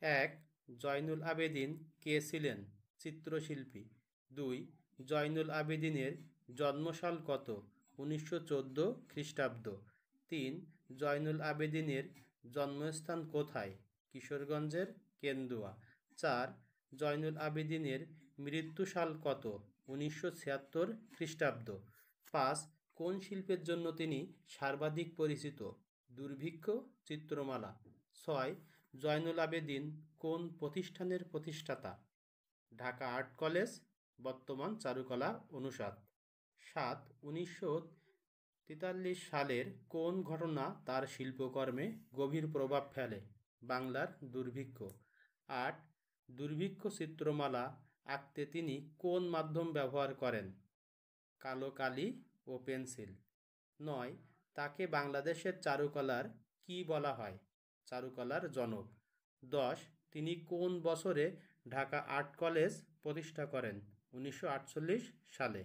এক, জয়নুল আবেদিন কে ছিলেন? চিত্রশিল্পী। ২, জয়নুল আবেদিনের জন্মসাল কত? ১৯১৪ খ্রিস্টাব্দ। ৩, জয়নুল আবেদিনের জন্মস্থান কোথায়? কিশোরগঞ্জের কেন্দুয়া। ৪, জয়নুল আবেদিনের মৃত্যুসাল কত? ১৯৭৬ খ্রিস্টাব্দ। ৫, কোন শিল্পের জন্য তিনি সর্বাধিক পরিচিত? দুর্ভিক্ষ চিত্রমালা। ৬, জয়নুল আবেদিন কোন প্রতিষ্ঠানের প্রতিষ্ঠাতা? ঢাকা আর্ট কলেজ, বর্তমান চারুকলা অনুষদ। ৭, ১৯৪৩ সালের কোন ঘটনা তার শিল্পকর্মে গভীর প্রভাব ফেলে? বাংলার দুর্ভিক্ষ। ৮, দুর্ভিক্ষ চিত্রমালা আঁকতে তিনি কোন মাধ্যম ব্যবহার করেন? কালো কালি ও পেন্সিল। ৯, তাকে বাংলাদেশের চারুকলার কি বলা হয়? চারুকলার জনক। ১০, তিনি কোন বছরে ঢাকা আর্ট কলেজ প্রতিষ্ঠা করেন? ১৯৪৮ সালে।